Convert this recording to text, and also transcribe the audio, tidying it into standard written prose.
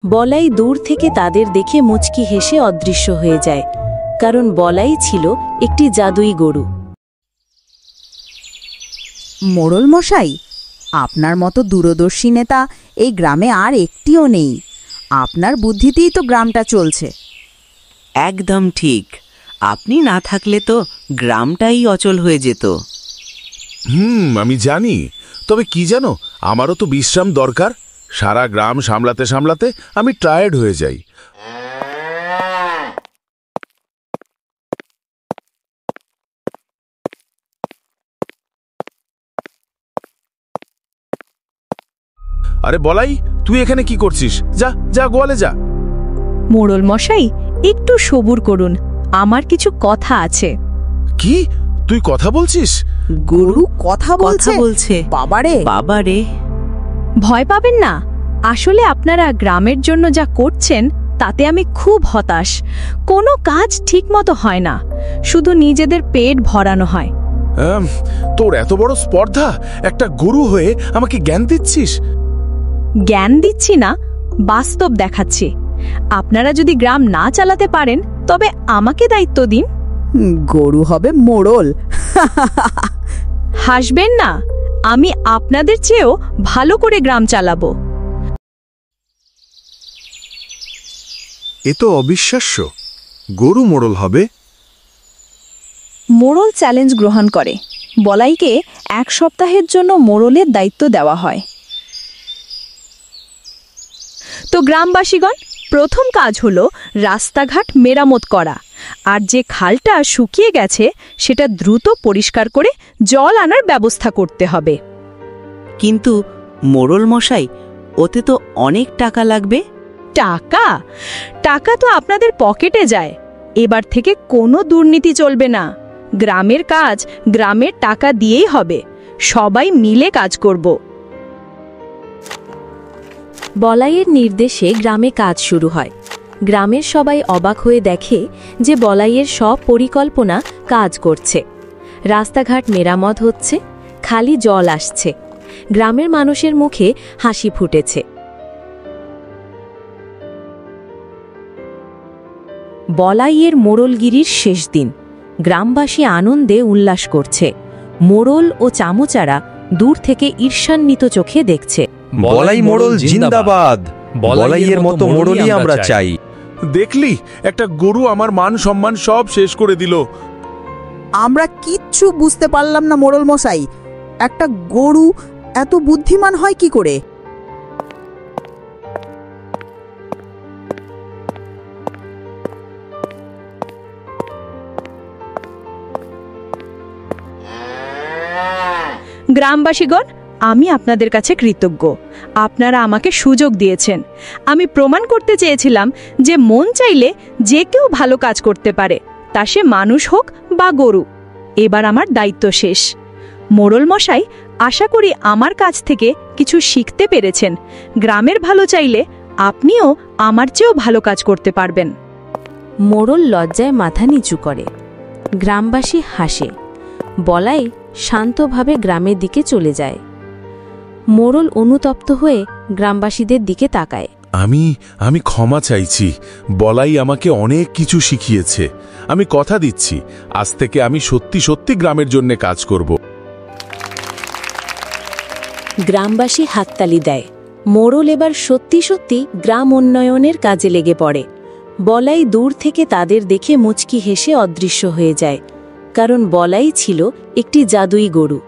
বলাই দূর থেকে তাদের দেখে মুচকি হেসে অদৃশ্য হয়ে যায়, কারণ বলাই ছিল একটি জাদুই গরু। মোড়ল মশাই, আপনার মতো দূরদর্শী নেতা এই গ্রামে আর একটিও নেই। আপনার বুদ্ধিতেই তো গ্রামটা চলছে। একদম ঠিক। আপনি না থাকলে তো গ্রামটাই অচল হয়ে যেত। আমি জানি, তবে কি জানো, আমারও তো বিশ্রাম দরকার। সারা গ্রাম সামলাতে সামলাতে আমি টায়ার্ড হয়ে যাই। আরে বলাই, তুই এখানে কি করছিস? যা যা, গোয়ালে যা। মোড়ল মশাই, একটু সবুর করুন, আমার কিছু কথা আছে। কি, তুই কথা বলছিস? গরু কথা বলছে? বাবারে বাবারে, ভয় পাবেন না। আসলে আপনারা গ্রামের জন্য যা করছেন তাতে আমি খুব হতাশ। কোনো কাজ ঠিকমতো হয় না, শুধু নিজেদের পেট ভরানো হয়। তোর এত বড় স্পর্ধা, একটা গরু হয়ে আমাকে জ্ঞান দিচ্ছিস? জ্ঞান দিচ্ছি না, বাস্তব দেখাচ্ছি। আপনারা যদি গ্রাম না চালাতে পারেন তবে আমাকে দায়িত্ব দিন। গরু হবে মোড়ল। হাসবেন না, আমি আপনাদের চেয়েও ভালো করে গ্রাম চালাবো। এ তো অবিশ্বাস্য, গরু মোড়ল হবে। মোড়ল চ্যালেঞ্জ গ্রহণ করে। বলাইকে 1 সপ্তাহের জন্য মোড়লের দায়িত্ব দেওয়া হয়। তো গ্রামবাসীগণ, প্রথম কাজ হলো রাস্তাঘাট মেরামত করা, আর যে খালটা শুকিয়ে গেছে সেটা দ্রুত পরিষ্কার করে জল আনার ব্যবস্থা করতে হবে। কিন্তু মোড়ল মশাই, ওতে তো অনেক টাকা লাগবে। টাকা? টাকা তো আপনাদের পকেটে যায়। এবার থেকে কোনো দুর্নীতি চলবে না। গ্রামের কাজ গ্রামের টাকা দিয়েই হবে। সবাই মিলে কাজ করব। বলাইয়ের নির্দেশে গ্রামে কাজ শুরু হয়। গ্রামের সবাই অবাক হয়ে দেখে যে বলাইয়ের সব পরিকল্পনা কাজ করছে। রাস্তাঘাট মেরামত হচ্ছে, খালি জল আসছে, গ্রামের মানুষের মুখে হাসি ফুটেছে। বলাইয়ের মোড়লগিরির শেষ দিন। গ্রামবাসী আনন্দে উল্লাস করছে। মোড়ল ও চামচারা দূর থেকে ঈর্ষান্বিত চোখে দেখছে। বলাই মোড়ল জিন্দাবাদ! বলাইয়ের মতো মোড়লই আমরা চাই। দেখলি, একটা গরু আমার মান সম্মান সব শেষ করে দিল। আমরা কিচ্ছু বুঝতে পারলাম না মোড়ল মশাই, একটা গরু এত বুদ্ধিমান হয় কি করে? গ্রামবাসীগণ, আমি আপনাদের কাছে কৃতজ্ঞ। আপনারা আমাকে সুযোগ দিয়েছেন। আমি প্রমাণ করতে চেয়েছিলাম যে মন চাইলে যে কেউ ভালো কাজ করতে পারে, তা সে মানুষ হোক বা গরু। এবার আমার দায়িত্ব শেষ। মোড়ল মশাই, আশা করি আমার কাছ থেকে কিছু শিখতে পেরেছেন। গ্রামের ভালো চাইলে আপনিও আমার চেয়েও ভালো কাজ করতে পারবেন। মোড়ল লজ্জায় মাথা নিচু করে। গ্রামবাসী হাসে। বলাই শান্তভাবে গ্রামের দিকে চলে যায়। মোড়ল অনুতপ্ত হয়ে গ্রামবাসীদের দিকে তাকায়। আমি ক্ষমা চাইছি। বলাই আমাকে অনেক কিছু শিখিয়েছে। আমি কথা দিচ্ছি, আজ থেকে আমি সত্যি সত্যি গ্রামের জন্য কাজ করব। গ্রামবাসী হাততালি দেয়। মোড়ল এবার সত্যি সত্যি গ্রাম উন্নয়নের কাজে লেগে পড়ে। বলাই দূর থেকে তাদের দেখে মুচকি হেসে অদৃশ্য হয়ে যায়, কারণ বলাই ছিল একটি জাদুই গরু।